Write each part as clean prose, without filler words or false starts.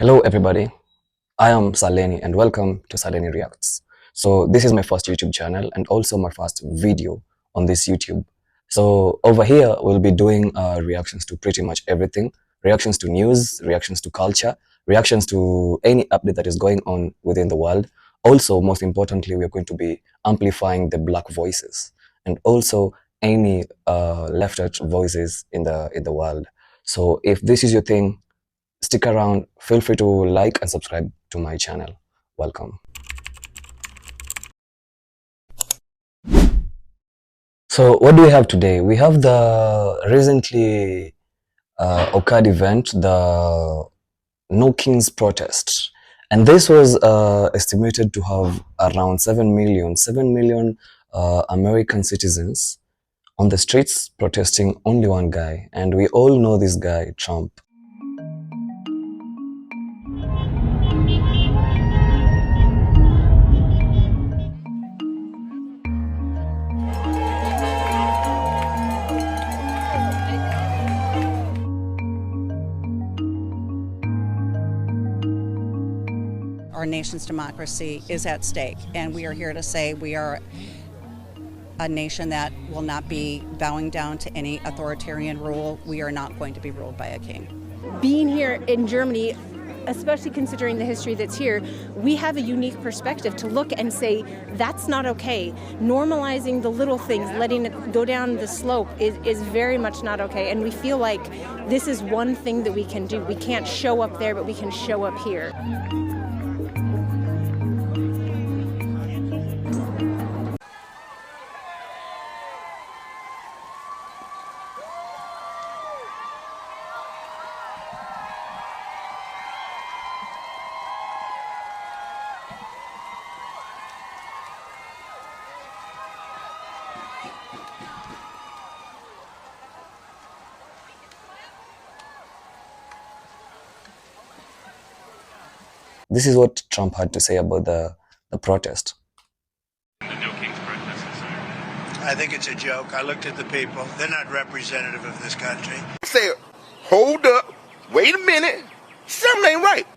Hello everybody, I am Sir Lenny and welcome to Sir Lenny Reacts. So this is my first YouTube channel and also my first video on this YouTube. So over here we'll be doing reactions to pretty much everything. Reactions to news, reactions to culture, reactions to any update that is going on within the world. Also, most importantly, we are going to be amplifying the black voices and also any left-out voices in the world. So if this is your thing, stick around, feel free to like and subscribe to my channel. Welcome. So what do we have today? We have the recently occurred event, the No Kings protest. And this was estimated to have around 7 million American citizens on the streets protesting only one guy. And we all know this guy, Trump. Our nation's democracy is at stake, and we are here to say we are a nation that will not be bowing down to any authoritarian rule. We are not going to be ruled by a king. Being here in Germany, especially considering the history that's here, we have a unique perspective to look and say, that's not okay. Normalizing the little things, letting it go down the slope is very much not okay. And we feel like this is one thing that we can do. We can't show up there, but we can show up here. This is what Trump had to say about the protest. The No Kings protesters, sir. I think it's a joke. I looked at the people. They're not representative of this country. Say, hold up, wait a minute, something ain't right.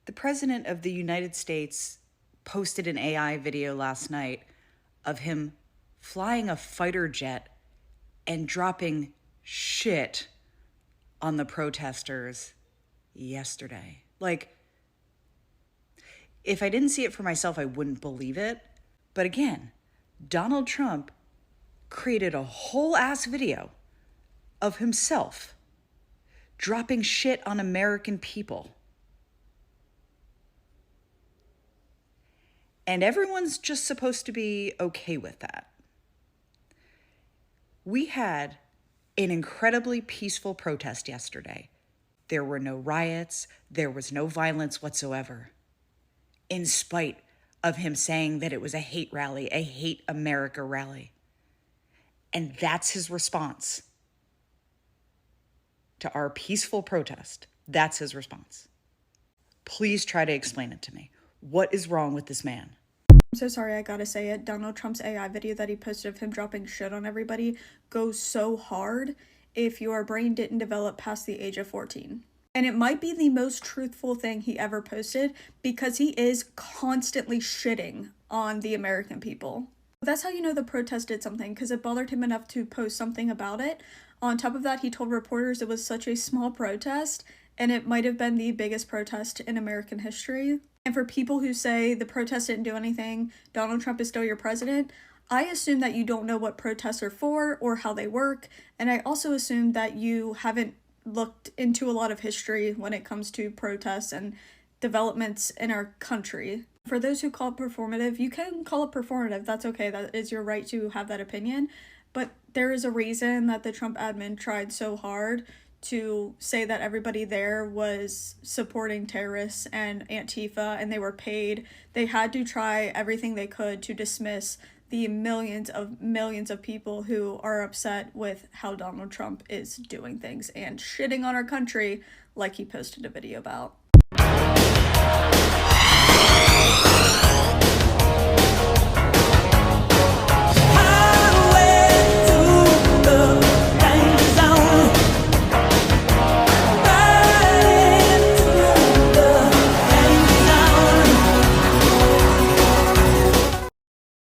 The President of the United States posted an AI video last night of him flying a fighter jet and dropping shit on the protesters yesterday. Like, if I didn't see it for myself, I wouldn't believe it. But again, Donald Trump created a whole ass video of himself dropping shit on American people. And everyone's just supposed to be okay with that. We had an incredibly peaceful protest yesterday. There were no riots, there was no violence whatsoever, in spite of him saying that it was a hate rally, a hate America rally. And that's his response to our peaceful protest. That's his response. Please try to explain it to me. What is wrong with this man? I'm so sorry, I gotta say it. Donald Trump's AI video that he posted of him dropping shit on everybody goes so hard if your brain didn't develop past the age of 14. And it might be the most truthful thing he ever posted because he is constantly shitting on the American people. That's how you know the protest did something, because it bothered him enough to post something about it. On top of that, he told reporters it was such a small protest, and it might have been the biggest protest in American history. And for people who say the protests didn't do anything, Donald Trump is still your president, I assume that you don't know what protests are for or how they work, and I also assume that you haven't looked into a lot of history when it comes to protests and developments in our country. For those who call it performative, you can call it performative, that's okay, that is your right to have that opinion, but there is a reason that the Trump admin tried so hard to say that everybody there was supporting terrorists and Antifa and they were paid. They had to try everything they could to dismiss the millions of people who are upset with how Donald Trump is doing things and shitting on our country like he posted a video about.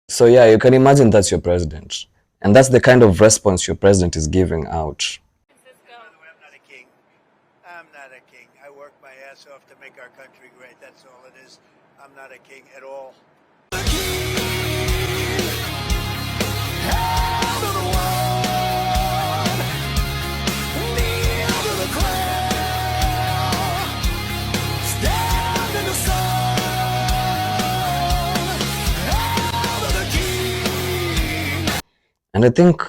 So yeah, you can imagine that's your president. And that's the kind of response your president is giving out. I'm not a king. I'm not a king. I work my ass off to make our country great. That's all it is. I'm not a king at all. And I think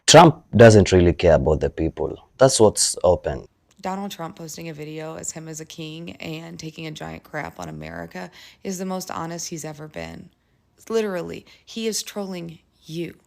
Trump doesn't really care about the people. That's what's open. Donald Trump posting a video as him as a king and taking a giant crap on America is the most honest he's ever been. Literally, he is trolling you.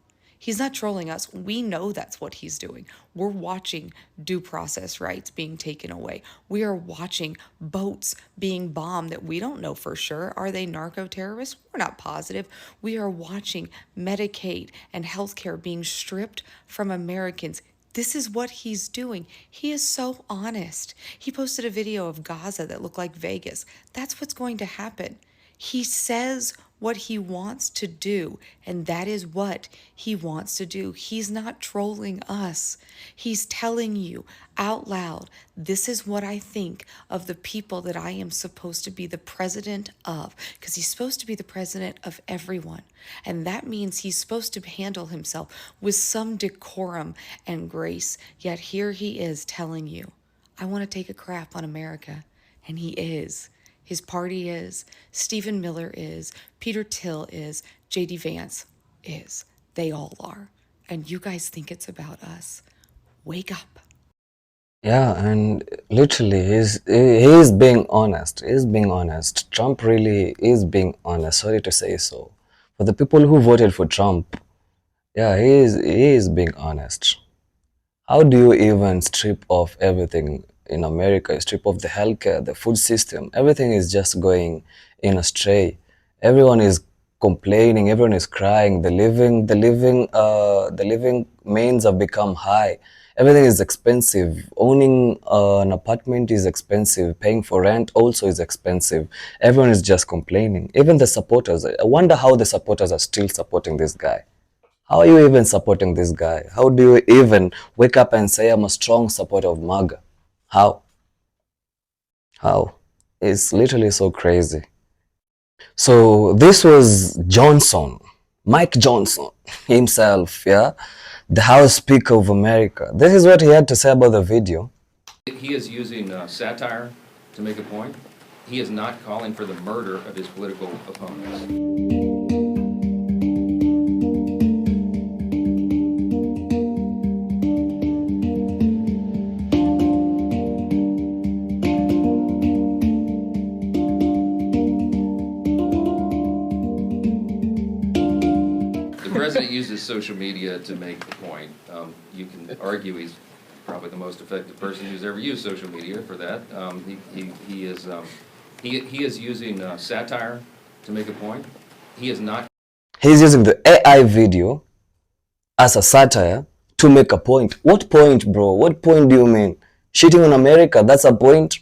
He's not trolling us. We know that's what he's doing. We're watching due process rights being taken away. We are watching boats being bombed that we don't know for sure. Are they narco-terrorists? We're not positive. We are watching Medicaid and healthcare being stripped from Americans. This is what he's doing. He is so honest. He posted a video of Gaza that looked like Vegas. That's what's going to happen. He says what he wants to do, and that is what he wants to do. He's not trolling us. He's telling you out loud, this is what I think of the people that I am supposed to be the president of, because he's supposed to be the president of everyone. And that means he's supposed to handle himself with some decorum and grace. Yet here he is telling you, I want to take a crap on America. And he is. His party is, Stephen Miller is, Peter Thiel is, J.D. Vance is. They all are. And you guys think it's about us. Wake up. Yeah, and literally he's being honest. He's being honest. Trump really is being honest. Sorry to say so. For the people who voted for Trump, yeah, he is being honest. How do you even strip off everything in America? Strip off the healthcare, the food system, everything is just going in astray. Everyone is complaining, everyone is crying. The living means have become high. Everything is expensive. Owning an apartment is expensive. Paying for rent also is expensive. Everyone is just complaining. Even the supporters. I wonder how the supporters are still supporting this guy. How are you even supporting this guy? How do you even wake up and say, I'm a strong supporter of MAGA? How? How? It's literally so crazy. So this was Johnson, Mike Johnson himself, yeah? The House Speaker of America. This is what he had to say about the video. He is using satire to make a point. He is not calling for the murder of his political opponents. The president uses social media to make the point. You can argue he's probably the most effective person who's ever used social media for that. He is using satire to make a point. He is not. He's using the AI video as a satire to make a point. What point, bro? What point do you mean? Shitting on America, that's a point?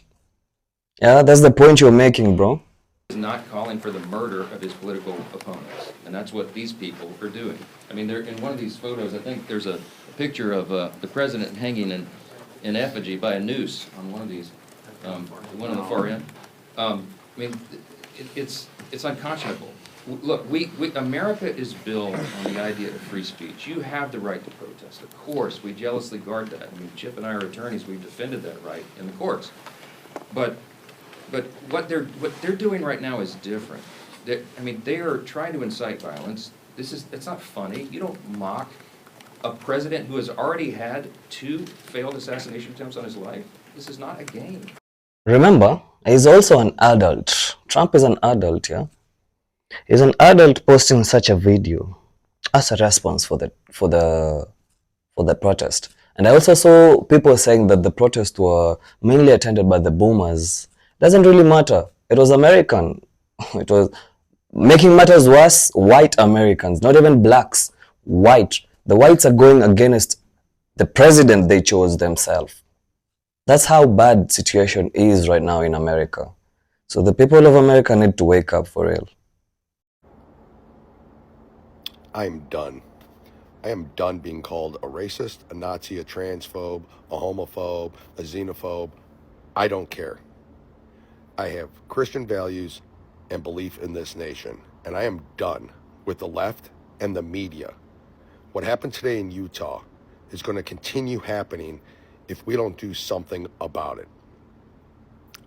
Yeah, that's the point you're making, bro. Is not calling for the murder of his political opponents, and that's what these people are doing. I mean, they're in one of these photos. I think there's a picture of the president hanging in effigy by a noose on one of these. The one on the far end. mean, it's unconscionable. Look, America is built on the idea of free speech. You have the right to protest. Of course, we jealously guard that. I mean, Chip and I are attorneys. We've defended that right in the courts. But what they're doing right now is different. They are trying to incite violence. It's not funny. You don't mock a president who has already had 2 failed assassination attempts on his life. This is not a game. Remember, he's also an adult. Trump is an adult, yeah? He's an adult posting such a video as a response for the protest. And I also saw people saying that the protests were mainly attended by the boomers. Doesn't really matter. It was American. It was making matters worse, white Americans, not even blacks, white. The whites are going against the president they chose themselves. That's how bad situation is right now in America. So the people of America need to wake up for real. I'm done. I am done being called a racist, a Nazi, a transphobe, a homophobe, a xenophobe. I don't care. I have Christian values and belief in this nation, and I am done with the left and the media. What happened today in Utah is going to continue happening if we don't do something about it.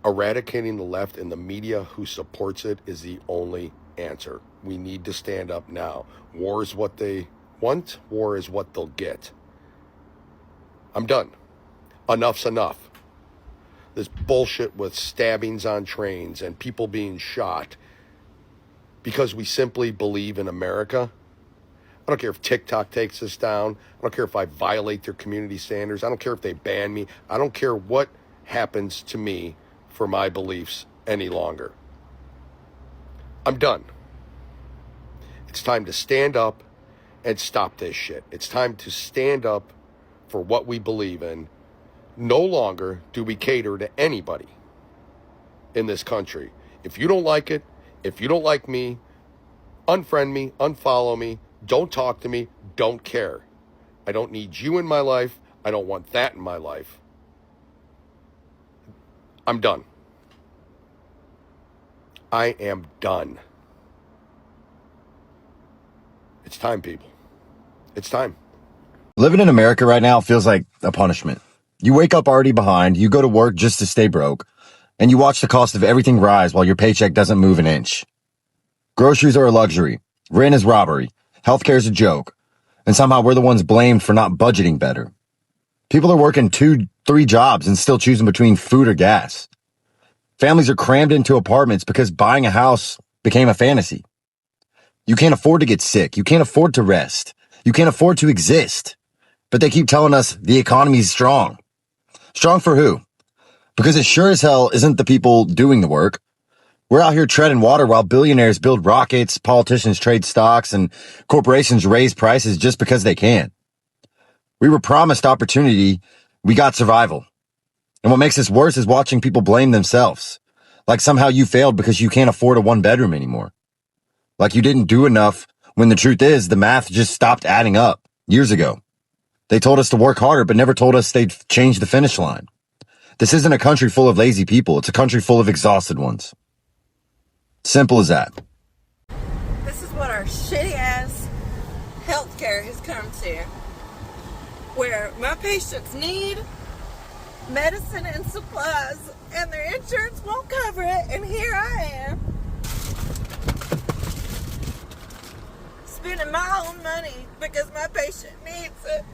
Eradicating the left and the media who supports it is the only answer. We need to stand up now. War is what they want. War is what they'll get. I'm done. Enough's enough. This bullshit with stabbings on trains and people being shot because we simply believe in America. I don't care if TikTok takes us down. I don't care if I violate their community standards. I don't care if they ban me. I don't care what happens to me for my beliefs any longer. I'm done. It's time to stand up and stop this shit. It's time to stand up for what we believe in. No longer do we cater to anybody in this country. If you don't like it, if you don't like me, unfriend me, unfollow me, don't talk to me, don't care. I don't need you in my life. I don't want that in my life. I'm done. I am done. It's time, people. It's time. Living in America right now feels like a punishment. You wake up already behind, you go to work just to stay broke, and you watch the cost of everything rise while your paycheck doesn't move an inch. Groceries are a luxury. Rent is robbery. Healthcare is a joke. And somehow we're the ones blamed for not budgeting better. People are working 2-3 jobs and still choosing between food or gas. Families are crammed into apartments because buying a house became a fantasy. You can't afford to get sick. You can't afford to rest. You can't afford to exist. But they keep telling us the economy's strong. Strong for who? Because it sure as hell isn't the people doing the work. We're out here treading water while billionaires build rockets, politicians trade stocks, and corporations raise prices just because they can. We were promised opportunity. We got survival. And what makes this worse is watching people blame themselves. Like somehow you failed because you can't afford a 1-bedroom anymore. Like you didn't do enough when the truth is the math just stopped adding up years ago. They told us to work harder, but never told us they'd change the finish line. This isn't a country full of lazy people. It's a country full of exhausted ones. Simple as that. This is what our shitty-ass healthcare has come to. Where my patients need medicine and supplies, and their insurance won't cover it, and here I am, spending my own money because my patient needs it,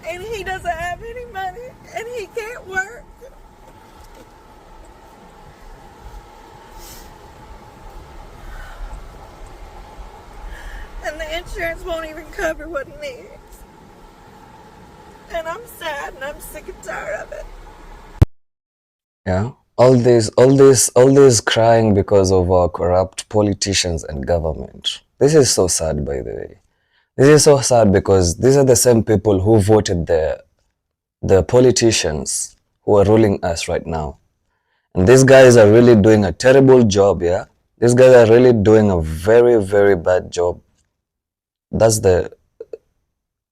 and he doesn't have any money, and he can't work. And the insurance won't even cover what he needs. And I'm sad and I'm sick and tired of it. Yeah, all this crying because of our corrupt politicians and government. This is so sad, by the way. This is so sad because these are the same people who voted the politicians who are ruling us right now. And these guys are really doing a terrible job, yeah? These guys are really doing a very, very bad job. That's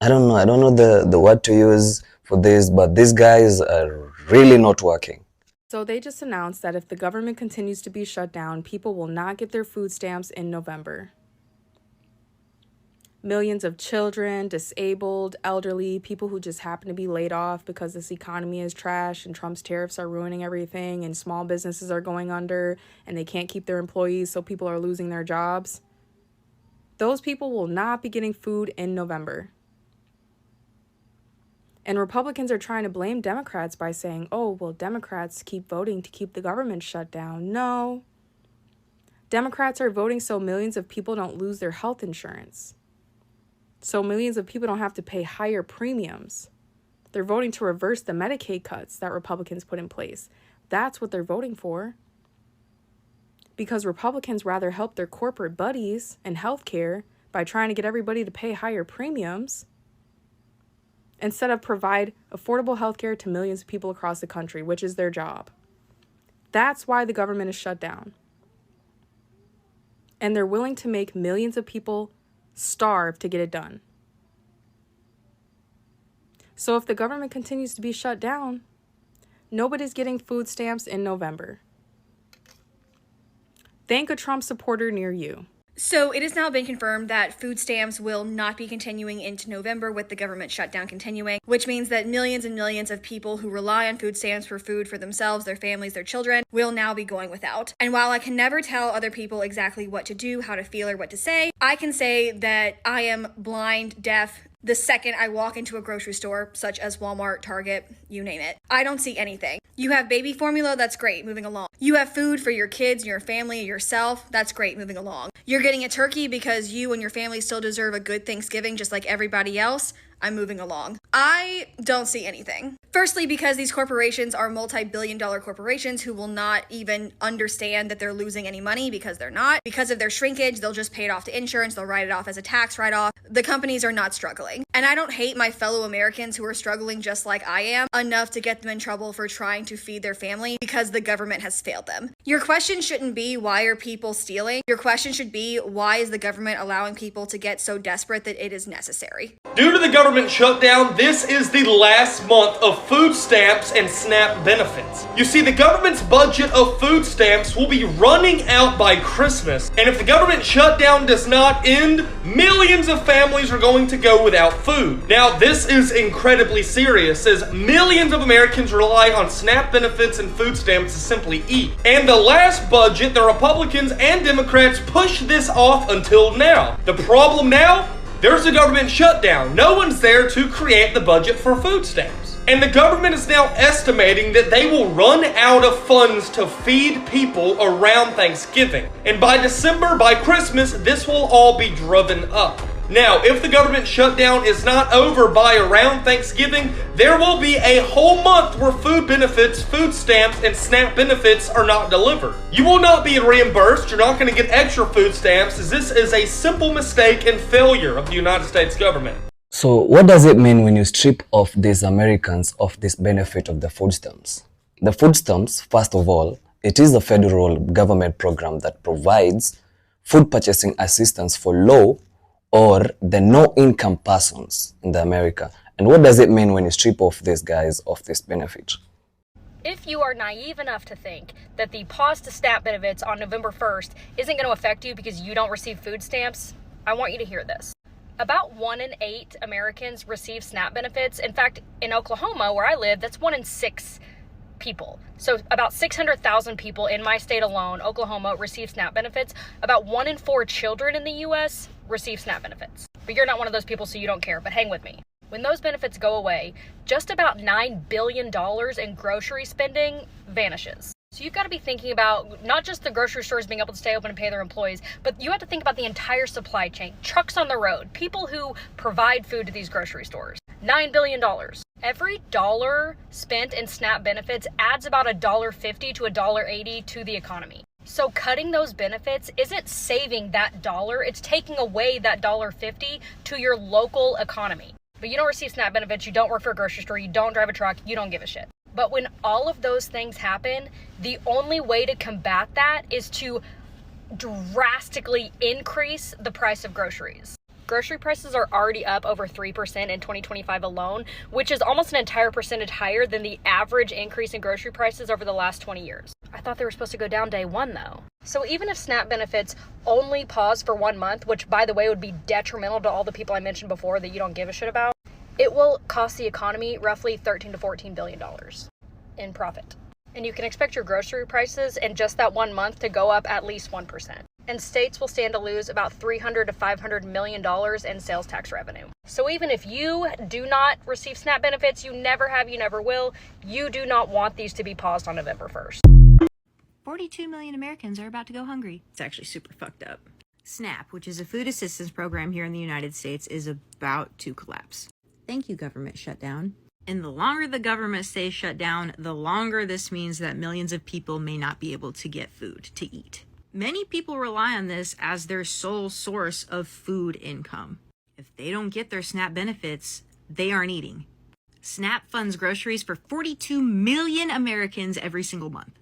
I don't know the word to use for this, but these guys are really not working. So they just announced that if the government continues to be shut down, people will not get their food stamps in November. Millions of children, disabled, elderly, people who just happen to be laid off because this economy is trash and Trump's tariffs are ruining everything and small businesses are going under and they can't keep their employees, so people are losing their jobs. Those people will not be getting food in November. And Republicans are trying to blame Democrats by saying, oh, well, Democrats keep voting to keep the government shut down. No. Democrats are voting so millions of people don't lose their health insurance. So millions of people don't have to pay higher premiums. They're voting to reverse the Medicaid cuts that Republicans put in place. That's what they're voting for. Because Republicans rather help their corporate buddies in healthcare by trying to get everybody to pay higher premiums instead of provide affordable healthcare to millions of people across the country, which is their job. That's why the government is shut down. And they're willing to make millions of people starve to get it done. So if the government continues to be shut down, nobody's getting food stamps in November. Thank a Trump supporter near you. So it has now been confirmed that food stamps will not be continuing into November with the government shutdown continuing, which means that millions and millions of people who rely on food stamps for food for themselves, their families, their children, will now be going without. And while I can never tell other people exactly what to do, how to feel, or what to say, I can say that I am blind, deaf, the second I walk into a grocery store, such as Walmart, Target, you name it. I don't see anything. You have baby formula, that's great, moving along. You have food for your kids, your family, yourself, that's great, moving along. You're getting a turkey because you and your family still deserve a good Thanksgiving just like everybody else. I'm moving along. I don't see anything. Firstly, because these corporations are multi-billion-dollar corporations who will not even understand that they're losing any money because they're not. Because of their shrinkage, they'll just pay it off to insurance, they'll write it off as a tax write-off. The companies are not struggling. And I don't hate my fellow Americans who are struggling just like I am enough to get them in trouble for trying to feed their family because the government has failed them. Your question shouldn't be, why are people stealing? Your question should be, why is the government allowing people to get so desperate that it is necessary? Due to the government shutdown, this is the last month of food stamps and SNAP benefits. You see, the government's budget of food stamps will be running out by Christmas, and if the government shutdown does not end, millions of families are going to go without food. Now, this is incredibly serious, as millions of Americans rely on SNAP benefits and food stamps to simply eat. And the last budget, the Republicans and Democrats pushed this off until now. The problem now? There's a government shutdown. No one's there to create the budget for food stamps. And the government is now estimating that they will run out of funds to feed people around Thanksgiving. And by December, by Christmas, this will all be driven up. Now, if the government shutdown is not over by around Thanksgiving, there will be a whole month where food benefits, food stamps, and SNAP benefits are not delivered. You will not be reimbursed, you're not going to get extra food stamps, as this is a simple mistake and failure of the United States government. So what does it mean when you strip off these Americans of this benefit of the food stamps? The food stamps, first of all, it is a federal government program that provides food purchasing assistance for low or the no-income persons in America. And what does it mean when you strip off these guys of this benefit? If you are naive enough to think that the pause to SNAP benefits on November 1st isn't going to affect you because you don't receive food stamps, I want you to hear this. About 1 in 8 Americans receive SNAP benefits. In fact, in Oklahoma, where I live, that's 1 in 6 people. So about 600,000 people in my state alone, Oklahoma, receive SNAP benefits. About 1 in 4 children in the U.S. receive SNAP benefits. But you're not one of those people, so you don't care, but hang with me. When those benefits go away, just about $9 billion in grocery spending vanishes. So you've got to be thinking about not just the grocery stores being able to stay open and pay their employees, but you have to think about the entire supply chain, trucks on the road, people who provide food to these grocery stores. $9 billion. Every dollar spent in SNAP benefits adds about $1.50 to $1.80 to the economy. So cutting those benefits isn't saving that dollar, it's taking away that $1.50 to your local economy. But you don't receive SNAP benefits, you don't work for a grocery store, you don't drive a truck, you don't give a shit. But when all of those things happen, the only way to combat that is to drastically increase the price of groceries. Grocery prices are already up over 3% in 2025 alone, which is almost an entire percentage higher than the average increase in grocery prices over the last 20 years. I thought they were supposed to go down day one though. So even if SNAP benefits only pause for 1 month, which by the way would be detrimental to all the people I mentioned before that you don't give a shit about, it will cost the economy roughly $13 to $14 billion in profit. And you can expect your grocery prices in just that 1 month to go up at least 1%. And states will stand to lose about $300 to $500 million in sales tax revenue. So even if you do not receive SNAP benefits, you never have, you never will, you do not want these to be paused on November 1st. 42 million Americans are about to go hungry. It's actually super fucked up. SNAP, which is a food assistance program here in the United States, is about to collapse. Thank you, government shutdown. And the longer the government stays shut down, the longer this means that millions of people may not be able to get food to eat. Many people rely on this as their sole source of food income. If they don't get their SNAP benefits, they aren't eating. SNAP funds groceries for 42 million Americans every single month.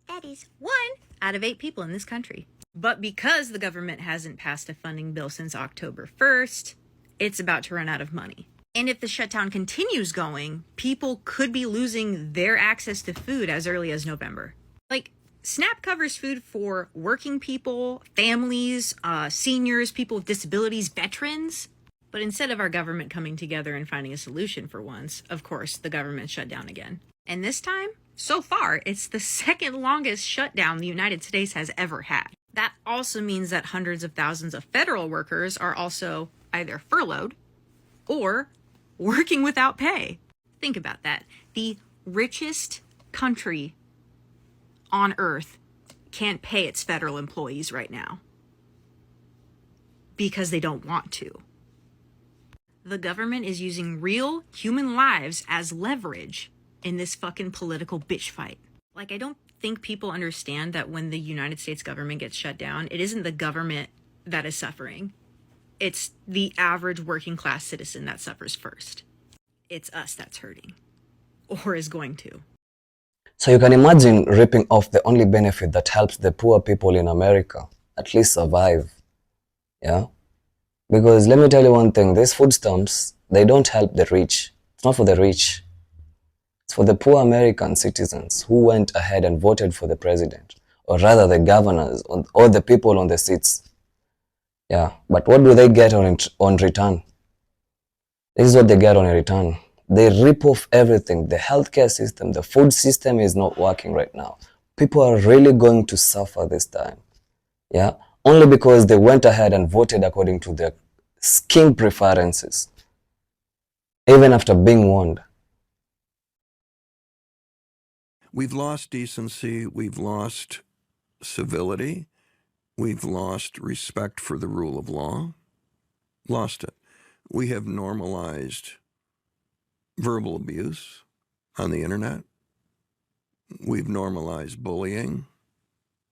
That is 1 out of 8 people in this country. But because the government hasn't passed a funding bill since October 1st, it's about to run out of money. And if the shutdown continues going, people could be losing their access to food as early as November. Like, SNAP covers food for working people, families, seniors, people with disabilities, veterans. But instead of our government coming together and finding a solution for once, of course, the government shut down again. And this time, so far, it's the second longest shutdown the United States has ever had. That also means that hundreds of thousands of federal workers are also either furloughed or working without pay. Think about that. The richest country on earth can't pay its federal employees right now because they don't want to. The government is using real human lives as leverage in this fucking political bitch fight. Like, I don't think people understand that when the United States government gets shut down, it isn't the government that is suffering. It's the average working class citizen that suffers first. It's us that's hurting, or is going to. So you can imagine ripping off the only benefit that helps the poor people in America at least survive. Yeah? Because let me tell you one thing, these food stamps, they don't help the rich. It's not for the rich. It's for the poor American citizens who went ahead and voted for the president, or rather the governors, or the people on the seats. Yeah, but what do they get on return? This is what they get on return. They rip off everything. The healthcare system, the food system is not working right now. People are really going to suffer this time. Yeah, only because they went ahead and voted according to their skin preferences, even after being warned. We've lost decency, we've lost civility, we've lost respect for the rule of law, lost it. We have normalized verbal abuse on the internet. We've normalized bullying,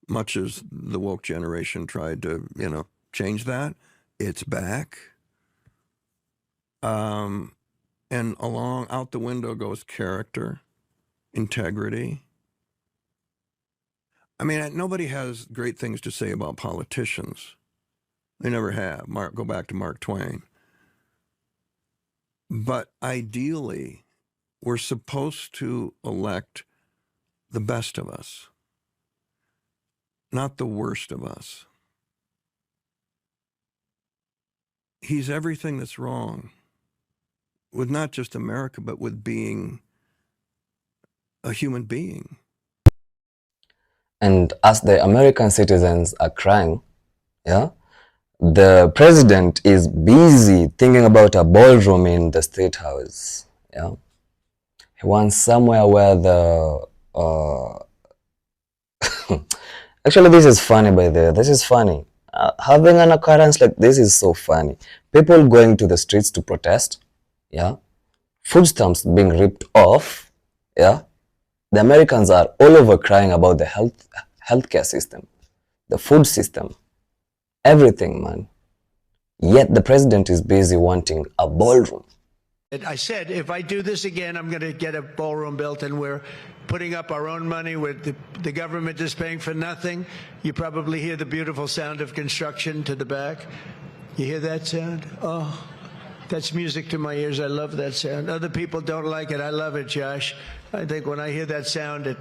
much as the woke generation tried to, change that. It's back. And out the window goes character, integrity. I mean, nobody has great things to say about politicians. They never have. Go back to Mark Twain. But ideally, we're supposed to elect the best of us, not the worst of us. He's everything that's wrong with not just America, but with being a human being. And as the American citizens are crying, yeah, the president is busy thinking about a ballroom in the State House. Yeah, he wants somewhere where the actually, this is funny. By the way, this is funny. Having an occurrence like this is so funny. People going to the streets to protest. Yeah, food stamps being ripped off. Yeah, the Americans are all over crying about the healthcare system, the food system. Everything, man. Yet the president is busy wanting a ballroom. I said, if I do this again, I'm going to get a ballroom built, and we're putting up our own money with the government is paying for nothing. You probably hear the beautiful sound of construction to the back. You hear that sound? Oh, that's music to my ears. I love that sound. Other people don't like it. I love it, Josh. I think when I hear that sound, it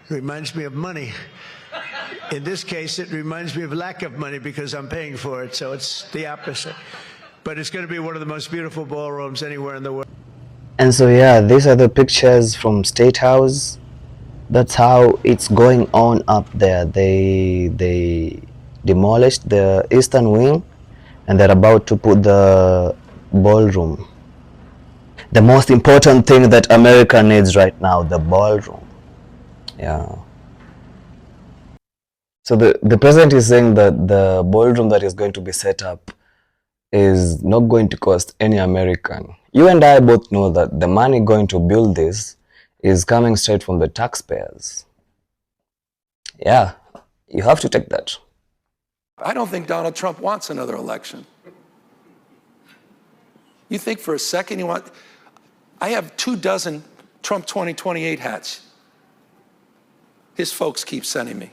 reminds me of money. In this case, it reminds me of lack of money because I'm paying for it, so it's the opposite. But it's going to be one of the most beautiful ballrooms anywhere in the world. And so yeah, these are the pictures from State House. That's how it's going on up there. They demolished the eastern wing and they're about to put the ballroom. The most important thing that America needs right now, the ballroom. Yeah. So the president is saying that the ballroom that is going to be set up is not going to cost any American. You and I both know that the money going to build this is coming straight from the taxpayers. Yeah, you have to take that. I don't think Donald Trump wants another election. You think for a second you want... I have 24 Trump 2028 hats. His folks keep sending me.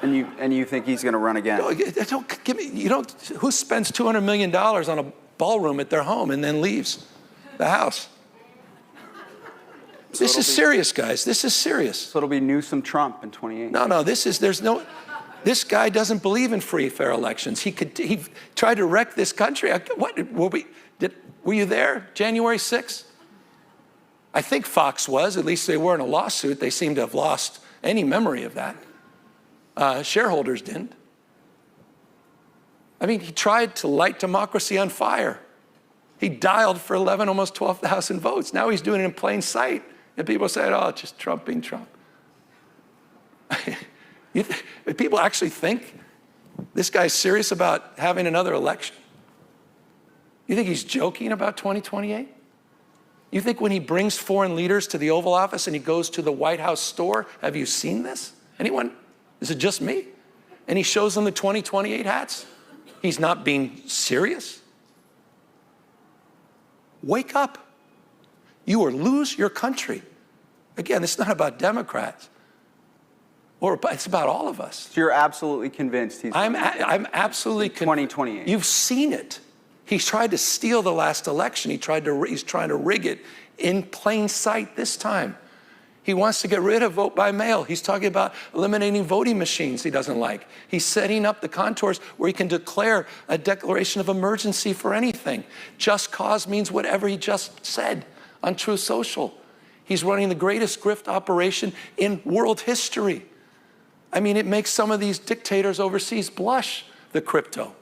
And you think he's going to run again? No, don't give me. You don't. Who spends $200 million on a ballroom at their home and then leaves the house? So this is serious, guys. This is serious. So it'll be Newsom Trump in 28. No. This guy doesn't believe in free, fair elections. He tried to wreck this country. Were you there, January 6th? I think Fox was. At least they were in a lawsuit. They seem to have lost any memory of that. Shareholders didn't. I mean, he tried to light democracy on fire. He dialed for 11, almost 12,000 votes. Now he's doing it in plain sight. And people say, oh, just Trump being Trump. People actually think this guy's serious about having another election? You think he's joking about 2028? You think when he brings foreign leaders to the Oval Office and he goes to the White House store, have you seen this? Anyone? Is it just me? And he shows them the 2028 hats? He's not being serious? Wake up. You will lose your country. Again, it's not about Democrats. It's about all of us. So you're absolutely convinced he's... I'm absolutely convinced. 2028. You've seen it. He tried to steal the last election. He's trying to rig it in plain sight this time. He wants to get rid of vote by mail. He's talking about eliminating voting machines he doesn't like. He's setting up the contours where he can declare a declaration of emergency for anything. Just cause means whatever he just said on Truth Social. He's running the greatest grift operation in world history. I mean, it makes some of these dictators overseas blush, the crypto,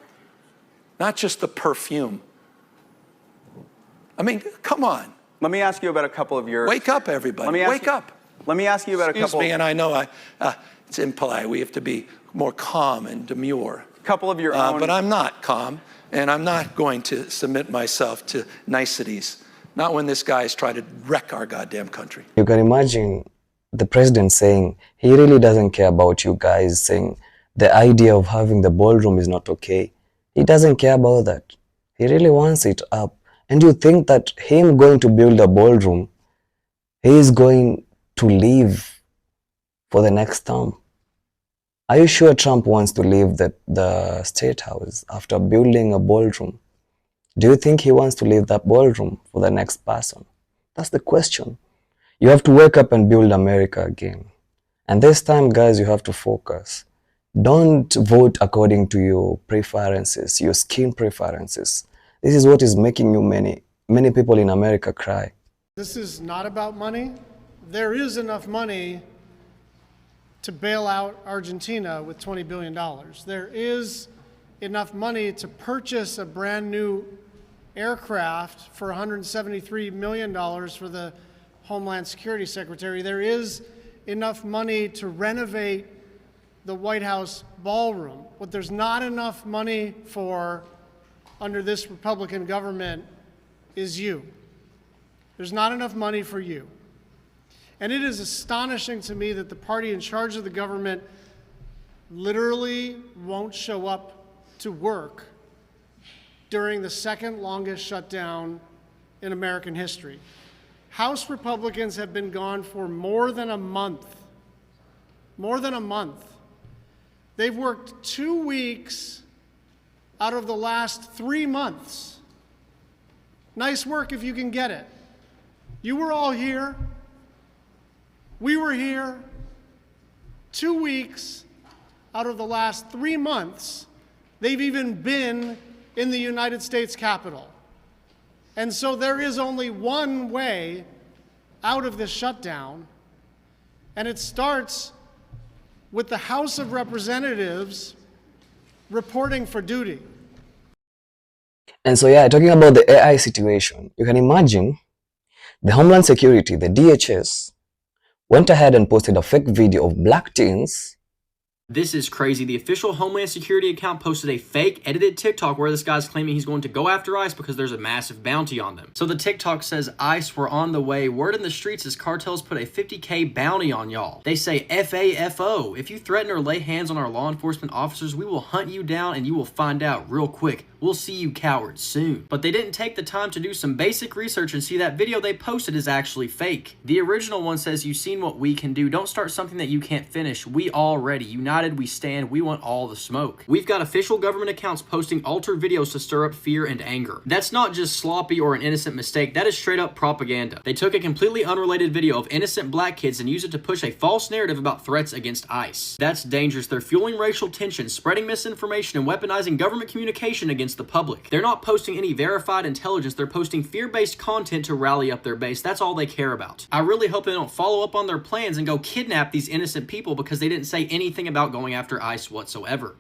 not just the perfume. I mean, come on. Let me ask you about a couple of your... Wake up, everybody. Wake up. Let me ask you about a couple... Excuse me, and I know it's impolite. We have to be more calm and demure. A couple of your own... But I'm not calm, and I'm not going to submit myself to niceties. Not when this guy is trying to wreck our goddamn country. You can imagine the president saying he really doesn't care about you guys, saying the idea of having the ballroom is not okay. He doesn't care about that. He really wants it up. And you think that him going to build a ballroom, he is going to leave for the next term? Are you sure Trump wants to leave the State House after building a ballroom? Do you think he wants to leave that ballroom for the next person? That's the question. You have to wake up and build America again. And this time, guys, you have to focus. Don't vote according to your preferences, your skin preferences. This is what is making you many people in America cry. This is not about money. There is enough money to bail out Argentina with $20 billion. There is enough money to purchase a brand new aircraft for $173 million for the Homeland Security Secretary. There is enough money to renovate the White House ballroom. What there's not enough money for under this Republican government is you. There's not enough money for you. And it is astonishing to me that the party in charge of the government literally won't show up to work during the second longest shutdown in American history. House Republicans have been gone for more than a month. More than a month. They've worked 2 weeks out of the last 3 months. Nice work if you can get it. You were all here. We were here. 2 weeks out of the last 3 months, they've even been in the United States Capitol. And so there is only one way out of this shutdown, and it starts with the House of Representatives reporting for duty. And so, yeah, talking about the AI situation, you can imagine the Homeland Security, the DHS, went ahead and posted a fake video of black teens. This is crazy. The official Homeland Security account posted a fake edited TikTok where this guy's claiming he's going to go after ICE because there's a massive bounty on them. So the TikTok says, ICE, we're on the way. Word in the streets is cartels put a $50K bounty on y'all. They say FAFO. If you threaten or lay hands on our law enforcement officers, we will hunt you down and you will find out real quick. We'll see you cowards soon. But they didn't take the time to do some basic research and see that video they posted is actually fake. The original one says, you've seen what we can do. Don't start something that you can't finish. We all ready. United we stand. We want all the smoke. We've got official government accounts posting altered videos to stir up fear and anger. That's not just sloppy or an innocent mistake. That is straight up propaganda. They took a completely unrelated video of innocent black kids and used it to push a false narrative about threats against ICE. That's dangerous. They're fueling racial tension, spreading misinformation, and weaponizing government communication against the public. They're not posting any verified intelligence. They're posting fear-based content to rally up their base. That's all they care about. I really hope they don't follow up on their plans and go kidnap these innocent people because they didn't say anything about going after ICE whatsoever.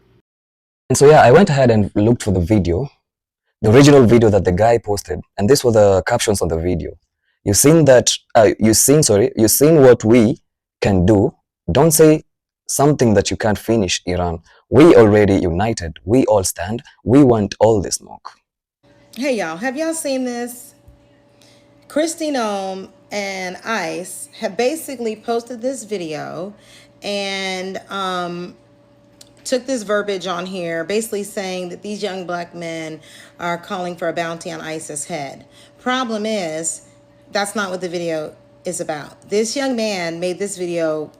And so, yeah, I went ahead and looked for the video, the original video that the guy posted, and these were the captions on the video. You've seen what we can do. Don't say something that you can't finish, Iran. We already united. We all stand. We want all the smoke. Hey y'all, have y'all seen this? Kristi Noem and ICE have basically posted this video and took this verbiage on here, basically saying that these young black men are calling for a bounty on ICE's head. Problem is, that's not what the video is about. This young man made this video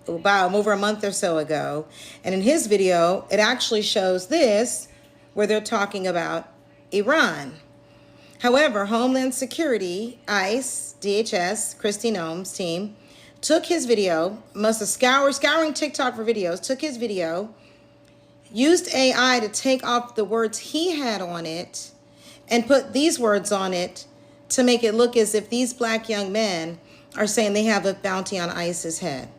about over a month or so ago, and in his video it actually shows this where they're talking about Iran. However, Homeland Security, ICE, DHS, Kristi Noem's team took his video, must have scouring TikTok for videos, took his video, used AI to take off the words he had on it and put these words on it to make it look as if these black young men are saying they have a bounty on ICE's head.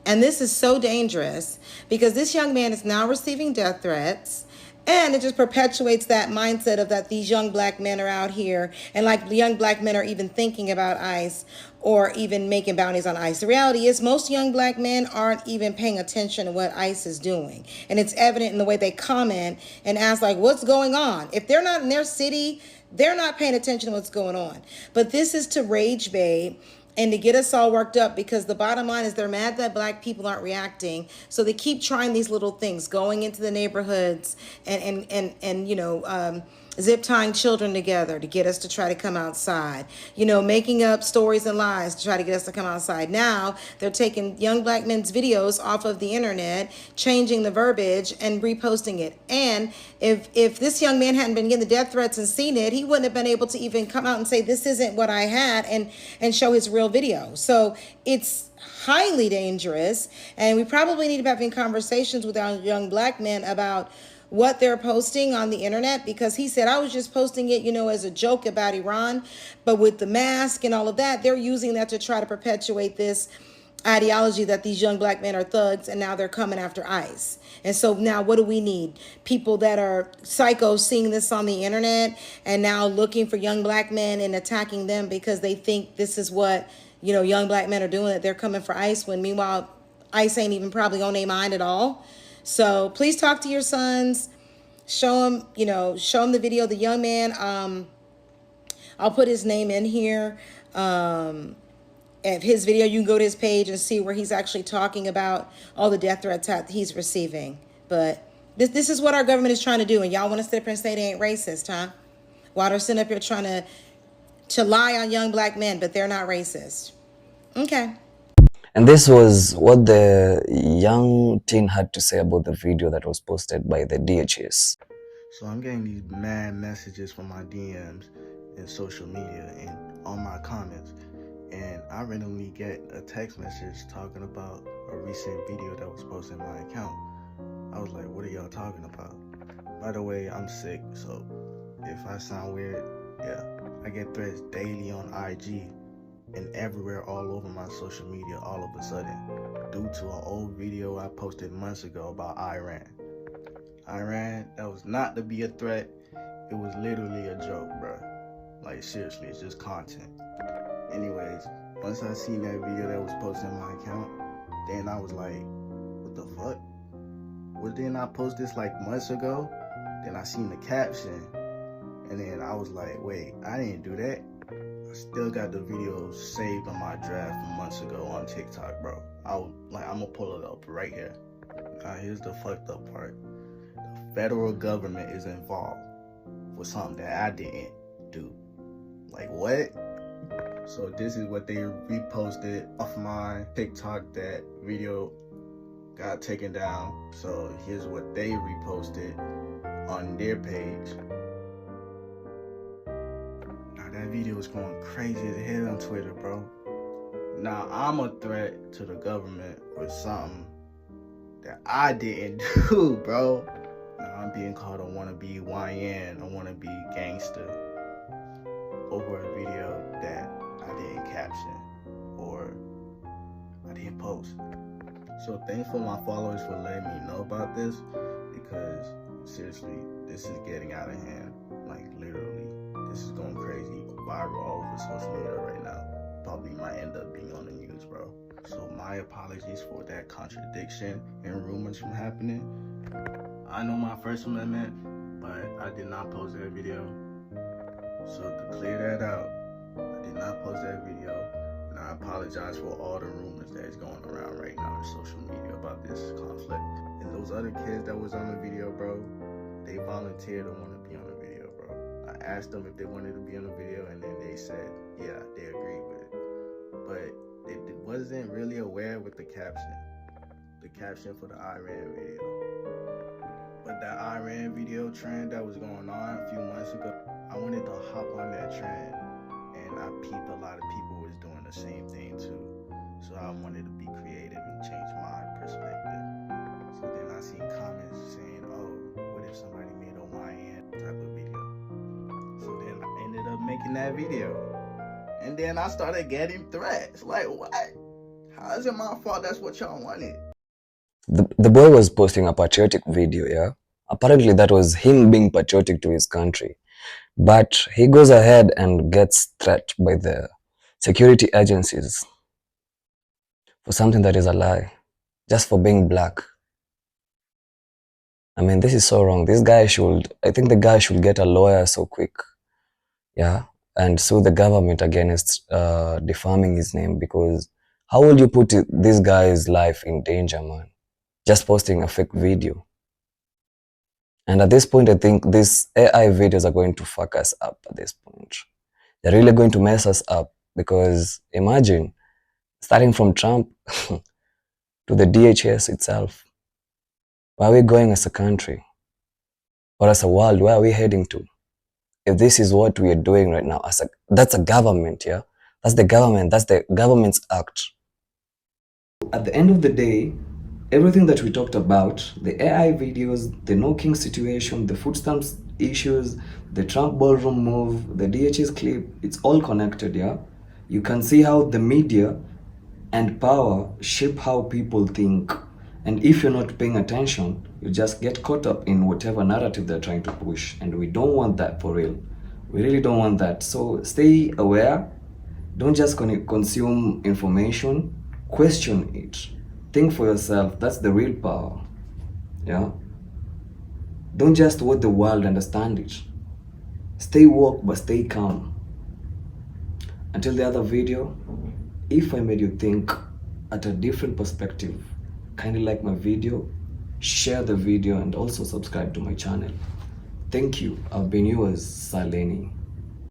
And this is so dangerous because this young man is now receiving death threats, and it just perpetuates that mindset of that these young black men are out here and like the young black men are even thinking about ICE or even making bounties on ICE. The reality is most young black men aren't even paying attention to what ICE is doing. And it's evident in the way they comment and ask like, what's going on? If they're not in their city, they're not paying attention to what's going on. But this is to rage bait and to get us all worked up because the bottom line is they're mad that black people aren't reacting. So they keep trying these little things, going into the neighborhoods and you know, zip tying children together to get us to try to come outside, you know, making up stories and lies to try to get us to come outside. Now they're taking young black men's videos off of the internet, changing the verbiage and reposting it. And if this young man hadn't been getting the death threats and seen it, he wouldn't have been able to even come out and say, this isn't what I had and show his real video. So it's highly dangerous. And we probably need to be having conversations with our young black men about what they're posting on the internet, because he said, I was just posting it, you know, as a joke about Iran, but with the mask and all of that, they're using that to try to perpetuate this ideology that these young black men are thugs, and now they're coming after ICE. And so now what do we need? People that are psychos seeing this on the internet and now looking for young black men and attacking them because they think this is what, you know, young black men are doing, that they're coming for ICE, when meanwhile ICE ain't even probably on their mind at all. So please talk to your sons, show them, you know, show them the video. The young man, I'll put his name in here. At his video, you can go to his page and see where he's actually talking about all the death threats that he's receiving. But this is what our government is trying to do. And y'all want to sit up here and say they ain't racist, huh? While they're sitting up here trying to lie on young black men, but they're not racist. Okay. And this was what the young teen had to say about the video that was posted by the DHS. So I'm getting these mad messages from my DMs and social media and on my comments. And I randomly get a text message talking about a recent video that was posted in my account. I was like, what are y'all talking about? By the way, I'm sick, so if I sound weird, yeah. I get threats daily on IG and everywhere all over my social media all of a sudden due to an old video I posted months ago about Iran. Iran, that was not to be a threat. It was literally a joke, bro. Like, seriously, it's just content. Anyways, once I seen that video that was posted in my account, then I was like, what the fuck? Well, didn't I post this like months ago? Then I seen the caption, and then I was like, wait, I didn't do that. I still got the video saved on my draft from months ago on TikTok, bro. I'm gonna pull it up right here. Now, here's the fucked up part. The federal government is involved with something that I didn't do. Like, what? So this is what they reposted off my TikTok. That video got taken down. So here's what they reposted on their page. Now that video is going crazy as hell on Twitter, bro. Now I'm a threat to the government for something that I didn't do, bro. Now I'm being called a wannabe YN, a wannabe gangster over a video that I didn't caption or I didn't post. So thanks for my followers for letting me know about this, because seriously, this is getting out of hand. Like, literally, this is going crazy, viral all over social media right now. Probably might end up being on the news, bro. So my apologies for that contradiction and rumors from happening. I know my First Amendment, but I did not post that video. So to clear that out, I did not post that video, and I apologize for all the rumors that is going around right now on social media about this conflict. And those other kids that was on the video, bro, they volunteered to want to be on the video, bro. I asked them if they wanted to be on the video, and then they said, yeah, they agreed with it. But they wasn't really aware with the caption for the Iran video. But that Iran video trend that was going on a few months ago, I wanted to hop on that trend, and I peeped a lot of people was doing the same thing too. So I wanted to be creative and change my perspective. So then I seen comments saying, oh, what if somebody made a YN type of video? So then I ended up making that video. And then I started getting threats. Like, what? How is it my fault that's what y'all wanted? The boy was posting a patriotic video, yeah? Apparently that was him being patriotic to his country. But he goes ahead and gets threatened by the security agencies for something that is a lie, just for being black. I mean, this is so wrong. I think the guy should get a lawyer so quick, yeah, and sue the government against defaming his name, because how will you put this guy's life in danger, man? Just posting a fake video. And at this point, I think these AI videos are going to fuck us up at this point. They're really going to mess us up, because imagine, starting from Trump to the DHS itself, where are we going as a country? Or as a world, where are we heading to? If this is what we are doing right now, that's a government, yeah? That's the government, that's the government's act. At the end of the day, everything that we talked about, the AI videos, the no king situation, the food stamps issues, the Trump ballroom move, the DHS clip, it's all connected, yeah? You can see how the media and power shape how people think. And if you're not paying attention, you just get caught up in whatever narrative they're trying to push. And we don't want that for real. We really don't want that. So stay aware. Don't just consume information. Question it. Think for yourself. That's the real power. Yeah? Don't just let the world understand it. Stay woke, but stay calm. Until the other video, if I made you think at a different perspective, kindly like my video, share the video, and also subscribe to my channel. Thank you. I've been yours, Sir Lenny.